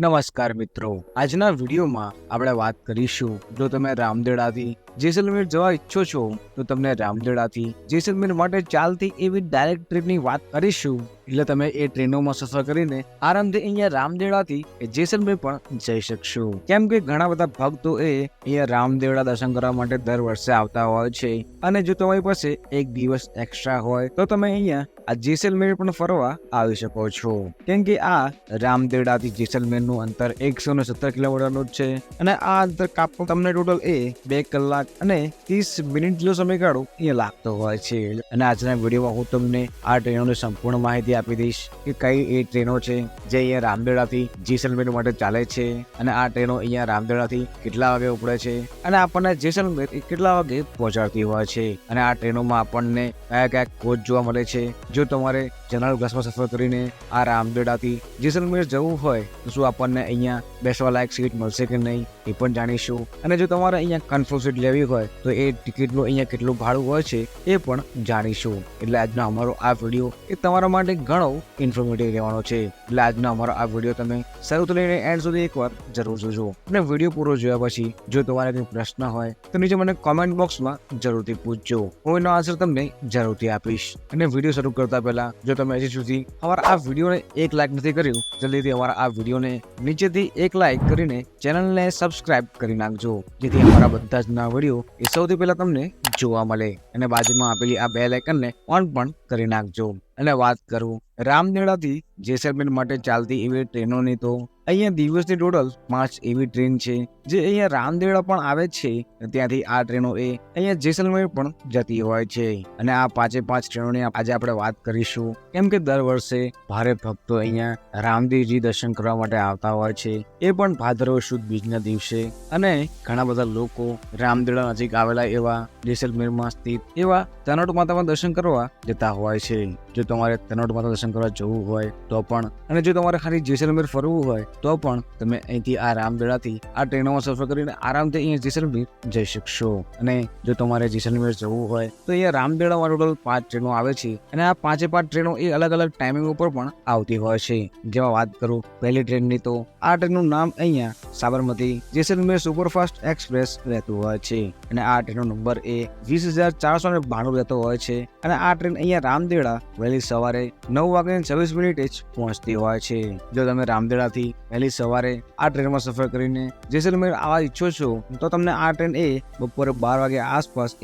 નમસ્કાર મિત્રો, આજના વિડીયોમાં આપણે વાત કરીશું જો તમે રામદેવડાથી જેસલમેર જવા ઈચ્છો છો તો તમને રામદેવડાથી જેસલમેર માટે ચાલતી એવી ડાયરેક્ટ ટ્રેનની વાત કરીશું. એટલે તમે એ ટ્રેનોમાં સફર કરીને આરામથી અહીંયા રામદેવડાથી જેસલમેર પણ જઈ શકશો. કેમ કે ઘણા બધા ભક્તો અહીંયા રામદેવડા દર્શન કરવા માટે દર વર્ષે આવતા હોય છે અને જો તમારી પાસે એક દિવસ એક્સ્ટ્રા હોય તો તમે અહીંયા આ જેસલમેર પણ ફરવા આવી શકો છો. કેમ કે આ રામદેવડાથી જેસલમેર નું અંતર 117 કિલોમીટરનું છે અને આ અંતર કાપવા તમને ટોટલ 2 કલાક અને 30 મિનિટ જેટલો સમયગાળો અહીંયા લાગતો હોય છે. અને આજના વિડીયોમાં હું તમને આ ટ્રેનોની સંપૂર્ણ માહિતી આપી દઈશ કે કઈ એ ટ્રેનો છે જે અહીંયા રામદેવડાથી જેસલમેર માટે ચાલે છે અને આ ટ્રેનો અહીંયા રામદેવડાથી કેટલા વાગે ઉપડે છે અને આપણને જેસલમેર કેટલા વાગે પહોંચાડતી હોય છે અને આ ટ્રેનોમાં આપણને કયા કયા કોચ જોવા મળે છે. જો તમારે જનરલ ક્લાસમાં સફર કરીને આ રામદેવડાથી જેસલમેર જવું હોય તો શું આપણને અહીંયા બેસવા લાયક સીટ મળશે કે નહીં એ પણ જાણીશું. અને જો તમારે અહીંયા કન્ફર્મ સીટ લેવી હોય તો એ ટિકિટનું અહીંયા કેટલું ભાડું હોય છે એ પણ જાણીશું. એટલે આજનો અમારો આ વિડીયો એ તમારા માટે ઘણો ઇન્ફોર્મેટિવ રહેવાનો છે. એટલે આજનો અમારો આ વિડીયો તમે શરૂથી લઈને એન્ડ સુધી એકવાર જરૂર જોજો અને વિડીયો પૂરો જોયા પછી જો તમારે કોઈ પ્રશ્ન હોય તો નીચે મને કોમેન્ટ બોક્સમાં જરૂરથી પૂછજો. હું એનો આન્સર તમને જરૂરથી આપીશ. અને વિડીયો શરૂ કરતા પહેલા જો તમે હજી સુધી અમારા આ વિડીયોને 1 લાઈક નથી કર્યું જલ્દીથી અમારા આ વિડીયોને નીચેથી 1 લાઈક કરીને ચેનલને સબસ્ક્રાઇબ કરી નાખજો, જેથી અમારા બધા જ ના વિડીયો એ સૌથી પહેલા તમને જોવા મળે. અને બાજુમાં આપેલી આ બેલ આઇકનને ઓન પણ કરી નાખજો. અને વાત કરું રામદેવડાથી જેસલમેર માટે ચાલતી એવી ટ્રેનોની તો અહીંયા દિવસની ટોટલ 5 એવી ટ્રેન છે જે અહીંયા રામદેવડા પણ આવે છે. ત્યાંથી આ ટ્રેનો અહીંયા જેસલમેર પણ જતી હોય છે અને આ 5 ટ્રેનોની આજે આપણે વાત કરીશું. કેમ કે દર વર્ષે ભારે ભક્તો અહીંયા રામદેવજી દર્શન કરવા માટે આવતા હોય છે, એ પણ ભાદરવ સુદ બીજના દિવસે. અને ઘણા બધા લોકો રામદેવડા નજીક આવેલા એવા જેસલમેરમાં સ્થિત એવા તનોટ માતામાં દર્શન કરવા જતા હોય છે. જો તમારે તનોટ માતા દર્શન કરવા જવું હોય તો પણ અને જો તમારે ખાલી જેસલમેર ફરવું હોય તો પણ તમે અહીંથી આ રામદેવડાથી આ ટ્રેનોમાં સફર કરીને આરામથી અહીંયા જેસલમેર જઈ શકશો. અને જો તમારે જેસલમેર જવું હોય તો અહીંયા રામદેવડામાં ટોટલ 5 ટ્રેનો આવે છે અને આ 5 ટ્રેનો એ અલગ અલગ ટાઈમિંગ ઉપર પણ આવતી હોય છે. જેમાં વાત કરું પહેલી ટ્રેનની તો આ ટ્રેનનું નામ અહીંયા સાબરમતી જેસલમેર સુપરફાસ્ટ એક્સપ્રેસ રહેતું હોય છે અને આ ટ્રેનનો નંબર 20,492 રહેતો હોય છે. અને આ ટ્રેન અહીંયા રામદેવડા વહેલી સવારે 9:26 જ પહોંચતી હોય છે. જો તમે રામદેવડાથી વહેલી સવારે આ ટ્રેનમાં સફર કરીને જેસલમેર આવવા ઈચ્છો છો તો તમને આ ટ્રેન બપોરે 12 વાગ્યા આસપાસ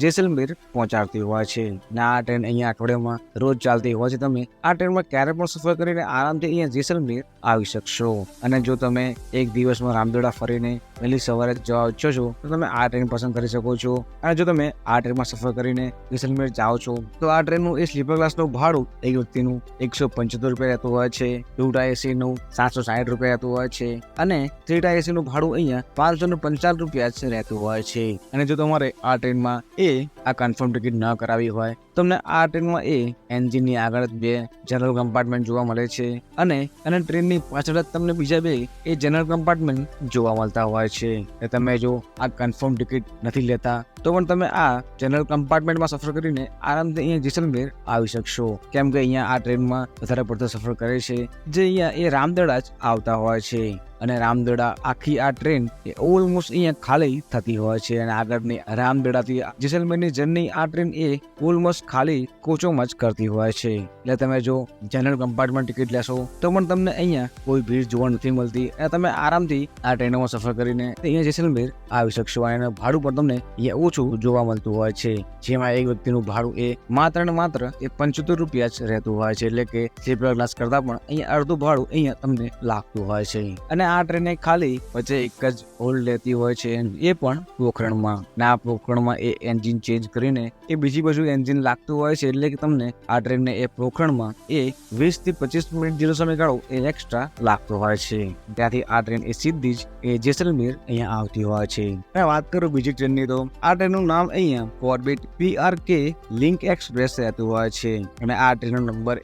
જેસલમેર પહોંચાડતી હોય છે. અને આ ટ્રેન અહીંયા અઠવાડિયામાં રોજ ચાલતી હોય છે. તમે આ ટ્રેનમાં ક્યારે પણ સફર કરીને આરામથી અહીંયા જેસલમેર આવી શકશો. અને જો તમે એક દિવસમાં રામદેવડા ફરીને વહેલી સવારે જવા ઈચ્છો છો તો તમે આ ટ્રેન પસંદ કરી શકો છો. અને જો તમે આ ટ્રેનમાં સફર કરીને જેસલમેર જાઓ છો તો આ ટ્રેનનું સ્લીપર ક્લાસનું ભાડું એક વ્યક્તિનું 175 રૂપિયા રહેતું હોય છે. 2ટા એસીનું 760 રૂપિયા રહેતું હોય છે અને 3ટા એસીનું ભાડું અહીંયા 555 રૂપિયા જ રહેતું હોય છે. અને જો તમારે આ ટ્રેનમાં આ કન્ફર્મ ટિકિટ ન કરાવી હોય તમને આ ટ્રેનમાં એન્જિનની આગળ 2 જનરલ કમ્પાર્ટમેન્ટ જોવા મળે છે અને ટ્રેનની પાછળ જ તમને બીજા 2 જનરલ કમ્પાર્ટમેન્ટ જોવા મળતા હોય છે. તમે જો આ કન્ફર્મ ટિકિટ નથી લેતા તો પણ તમે આ જનરલ કમ્પાર્ટમેન્ટમાં સફર કરીને આરામથી અહીંયા જેસલમેર આવી શકશો. કેમ કે અહીંયા આ ટ્રેનમાં વધારે પડતો સફર કરે છે જે અહીંયા રામદેવડા જ આવતા હોય છે. અને રામદેવડા આખી આ ટ્રેન ઓલમોસ્ટ અહીંયા ખાલી થતી હોય છે અને આગળની રામદેવડાથી જેસલમેરની જર્ની આ ટ્રેન ઓલમોસ્ટ ખાલી કોચોમાં જ કરતી હોય છે. એટલે તમે જો જનરલ કમ્પાર્ટમેન્ટ ટિકિટ લેશો તો પણ તમને અહીંયા કોઈ ભીડ જોવા નથી મળતી અને તમે આરામથી આ ટ્રેનોમાં સફર કરીને અહીંયા જેસલમેર આવી શકશો. અને ભાડું પણ તમને અહીંયા ઓછું જોવા મળતું હોય છે, જેમાં એક વ્યક્તિનું ભાડું માત્ર 75 રૂપિયા જ રહેતું હોય છે. એટલે કે સ્લીપર ક્લાસ કરતા પણ અહીંયા અડધું ભાડું અહીંયા તમને લાગતું હોય છે. અને આ ટ્રેન ખાલી વચ્ચે એક જ હોલ્ડ લેતી હોય છે, એ પણ પોખરણમાં. ને આ પોખરણમાં એન્જિન ચેન્જ કરીને બીજી બાજુ એન્જિન લાગતું હોય છે. એટલે કે તમને આ ટ્રેનને પોખરણમાં 20 થી 25 મિનિટ જેટલો સમયગાળો એક્સ્ટ્રા લાગતો હોય છે. ત્યાંથી આ ટ્રેન સીધી જ જેસલમેર અહીંયા આવતી હોય છે. અને વાત કરું બીજી ટ્રેનની તો આ ટ્રેનનું નામ અહીંયા કોર્બેટ PRK લિંક એક્સપ્રેસ રહેતું હોય છે અને આ ટ્રેનનો નંબર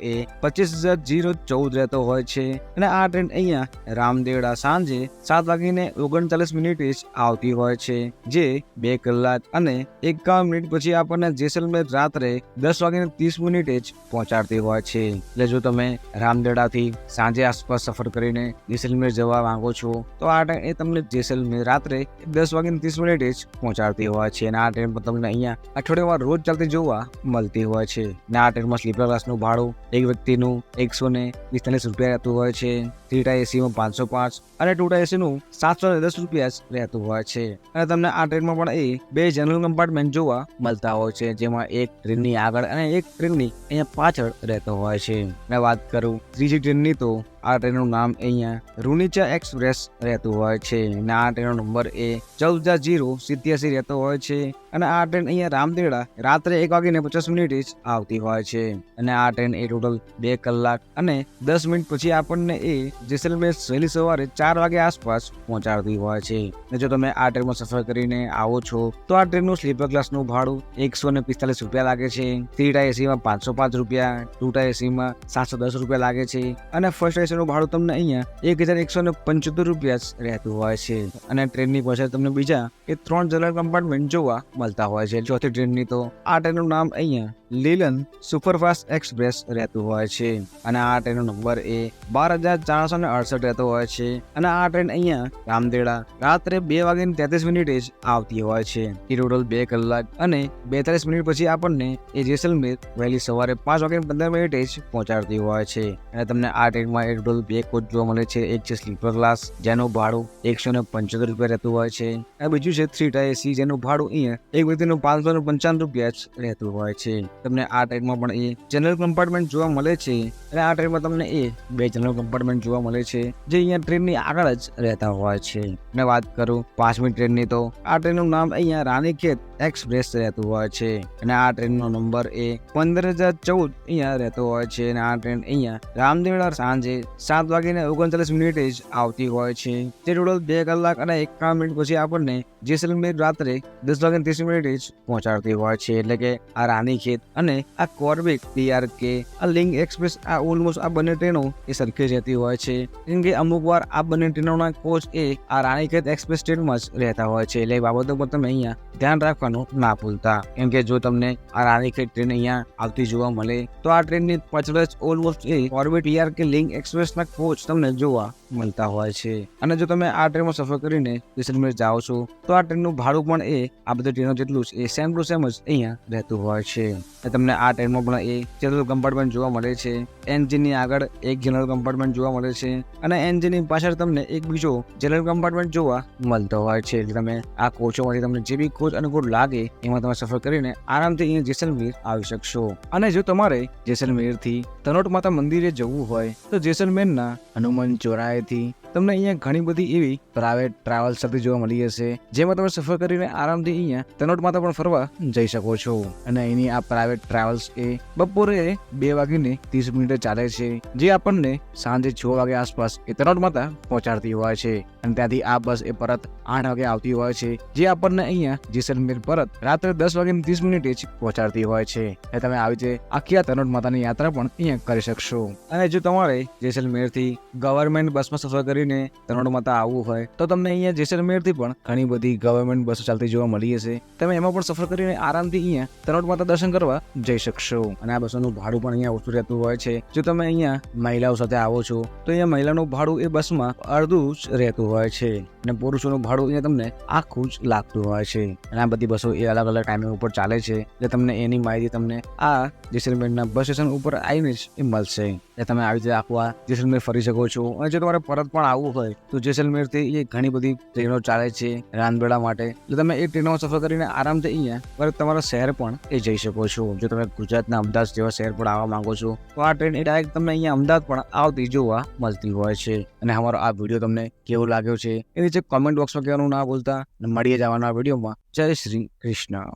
25,014 રહેતો હોય છે. અને આ ટ્રેન અહીંયા રામદેવડા સાંજે 7:39 જ આવતી હોય છે, જે 2 કલાક અને 51 મિનિટ પછી આપણને જેસલમેર રાત્રે 10:30 જ પહોંચાડતી હોય છે. એટલે જો તમે રામદેવડાથી સાંજે આસપાસ સફર કરીને જેસલમેર જવા માંગો છો તો આ ટ્રેન એ તમને જેસલમેર રાત્રે 10:30 જ પહોંચાડતી હોય છે. અને આ ટ્રેન પર તમને અહીંયા અઠવાડિયામાં રોજ ચાલતી જોવા મળતી હોય છે. અને આ ટ્રેનમાં સ્લીપર ક્લાસનું ભાડું એક વ્યક્તિનું 145 રૂપિયા રહેતું હોય છે. 3 ટાયર એસીમાં 505 અને 2 ટાયર એસીનું 710 રૂપિયા જ રહેતું હોય છે. અને તમને આ ટ્રેનમાં પણ એ 2 જનરલ કમ્પાર્ટમેન્ટ જોવા મળતા હોય છે, જેમાં એક ટ્રેનની આગળ અને એક ટ્રેનની અહીંયા પાછળ રહેતો હોય છે. અને વાત કરું ત્રીજી ટ્રેનની તો આ ટ્રેનનું નામ અહીંયા રૂનીચા એક્સપ્રેસ રહેતું હોય છે. અને આ ટ્રેનનો નંબર એ 14:87 રહેતો હોય છે. અને આ ટ્રેન અહીંયા રામદેવડા રાત્રે 1:50 જ આવતી હોય છે. અને આ ટ્રેન એ ટોટલ 2 કલાક અને 10 મિનિટ પછી આપણને એ જેસલમેર વહેલી સવારે 4 વાગે આસપાસ પહોંચાડતી હોય છે. અને જો તમે આ ટ્રેનમાં સફર કરીને આવો છો તો આ ટ્રેનનું સ્લીપર ક્લાસનું ભાડું 145 રૂપિયા લાગે છે. 3 ટાયર એસીમાં 505 રૂપિયા, 2 ટાયર એસીમાં 710 રૂપિયા લાગે છે. અને ફર્સ્ટ એસીનું ભાડું તમને અહીંયા 1175 રૂપિયા જ રહેતું હોય છે. અને ટ્રેનની પાછળ તમને બીજા એ 3 જનરલ કમ્પાર્ટમેન્ટ જોવા મળતા હોય છે. ચોથી ટ્રેનની તો આ ટ્રેનનું નામ અહીંયા લીલન સુપરફાસ્ટ એક્સપ્રેસ રહેતું હોય છે. અને આ ટ્રેનનો નંબર એ 12,468 રહેતો હોય છે. અને આ ટ્રેન અહીંયા રામદેવડા રાત્રે 2:33 જ આવતી હોય છે. એ ટોટલ 2 કલાક અને 42 મિનિટ પછી આપણને એ જેસલમેર વહેલી સવારે 5:15 જ પહોંચાડતી હોય છે. અને તમને આ ટ્રેનમાં એ ટોટલ 2 કોચ જોવા મળે છે. એક છે સ્લીપર ક્લાસ જેનું ભાડું 175 રૂપિયા રહેતું હોય છે. અને બીજું છે 3 ટાયર એસી જેનું ભાડું અહીંયા એક વ્યક્તિનું 595 રૂપિયા જ રહેતું હોય છે. તમને આ ટ્રેનમાં પણ એ જનરલ કમ્પાર્ટમેન્ટ જોવા મળે છે. અને આ ટ્રેનમાં તમને એ 2 જનરલ કમ્પાર્ટમેન્ટ જોવા મળે છે, જે અહીંયા ટ્રેનની આગળ જ રહેતા હોય છે. અને વાત કરું 5મી ટ્રેનની તો આ ટ્રેનનું નામ અહીંયા રાનીખેત એક્સપ્રેસ રહેતું હોય છે. અને આ ટ્રેનનો નંબર એ 15,014 અહીંયા રહેતો હોય છે. અને આ ટ્રેન અહીંયા રામદેવડા સાંજે 7:39 જ આવતી હોય છે, જે ટોટલ 2 કલાક અને 51 મિનિટ પછી આપણને જેસલમેર રાત્રે 10:30 જ પહોંચાડતી હોય છે. એટલે કે આ રાનીખેત અને આ કોર્બેટ DRK આ લિંક એક્સપ્રેસ આ ઓલમોસ્ટ આ બંને ટ્રેનો એ સરખી રહેતી હોય છે. કેમ કે અમુક વાર આ બંને ટ્રેનોના કોચ એ આ રાનીખેત એક્સપ્રેસ ટ્રેનમાં જ રહેતા હોય છે. એટલે એ બાબતો પર તમે અહીંયા ધ્યાન રાખવાનું ના ભૂલતા. કેમ કે જો તમને આ રાનીખેત ટ્રેન અહીંયા આવતી જોવા મળે તો આ ટ્રેનની પાછળ જ ઓલમોસ્ટ એ કોર્બેટ DRK લિંક એક્સપ્રેસના કોચ તમને જોવા મળતા હોય છે. અને જો તમે આ ટ્રેનમાં સફર કરીને જેસલમેર જાઓ છો તો આ ટ્રેનનું ભાડું પણ એ આ બધી ટ્રેનો જેટલું જ એ સેમ ટુ સેમ જ અહીંયા રહેતું હોય છે. તમને આ ટ્રેનમાં પણ એ જનરલ કમ્પાર્ટમેન્ટ જોવા મળે છે. એન્જિનની આગળ એક જનરલ કમ્પાર્ટમેન્ટ જોવા મળે છે અને એન્જિનની પાછળ તમને એક બીજો જનરલ કમ્પાર્ટમેન્ટ જોવા મળતો હોય છે. એટલે તમે આ કોચોમાંથી તમને જે બી કોચ અનુકૂળ લાગે એમાં તમે સફર કરીને આરામથી અહીંયા જેસલમેર આવી શકશો. અને જો તમારે જેસલમેરથી તનોટ માતા મંદિરે જવું હોય તો જેસલમેરના હનુમાન ચોરાએથી તમને અહીંયા ઘણી બધી એવી પ્રાઇવેટ ટ્રાવેલ્સ સાથે જોવા મળી હશે, જેમાં તમે સફર કરીને આરામથી અહીંયા તનોટ માતા પણ ફરવા જઈ શકો છો. અને અહીંની આ પ્રાઇવેટ ટ્રાવેલ્સ એ બપોરે 2:30 ચાલે છે, જે આપણને સાંજે 6 વાગે આસપાસ એ તનોટ માતા પહોંચાડતી હોય છે. અને ત્યાંથી આ બસ એ પરત 8 વાગે આવતી હોય છે, જે આપણને અહીંયા જેસલમેર પરત રાત્રે 10:30 જ પહોંચાડતી હોય છે. એ તમે આવી રીતે આખી આ તનોટ માતાની યાત્રા પણ અહીંયા કરી શકશો. અને જો તમારે જેસલમેરથી ગવર્મેન્ટ બસમાં સફર કરીને તનોટ માતા આવવું હોય તો તમને અહીંયા જેસલમેરથી પણ ઘણી બધી ગવર્મેન્ટ બસો ચાલતી જોવા મળી હશે. તમે એમાં પણ સફર કરીને આરામથી અહીંયા તનોટ માતા દર્શન કરવા જઈ શકશો. અને આ બસોનું ભાડું પણ અહીંયા ઓછું રહેતું હોય છે. જો તમે અહીંયા મહિલાઓ સાથે આવો છો તો અહીંયા મહિલાનું ભાડું એ બસમાં અડધું જ રહેતું હોય છે અને પુરુષોનું ભાડું અહીંયા તમને આખું જ લાગતું હોય છે. અને આ બધી બસો એ અલગ અલગ ટાઈમિંગ ઉપર ચાલે છે, એટલે તમને એની માહિતી તમને આ જેસલમેરના બસ સ્ટેશન ઉપર આવીને જ એ મળશે. એટલે તમે આવી રીતે આખું આ જેસલમેર ફરી શકો છો. અને જો તમારે પરત પણ આવવું હોય તો જેસલમેરથી એ ઘણી બધી ટ્રેનો ચાલે છે રાંદબેડા માટે, એટલે તમે એ ટ્રેનો સફર કરીને આરામથી અહીંયા પરત તમારા શહેર પણ એ જઈ શકો છો. જો તમે ગુજરાતના અમદાવાદ જેવા શહેર પર આવવા માંગો છો તો આ ટ્રેન એ ડાયરેક્ટ તમને અહીંયા અમદાવાદ પણ આવતી જોવા મળતી હોય છે. અને અમારો આ વિડીયો તમને કેવો લાગ્યો છે એ નીચે કોમેન્ટ બોક્સમાં કહેવાનું ના ભૂલતા. મળીએ જવાના વિડીયોમાં. જય શ્રી કૃષ્ણ.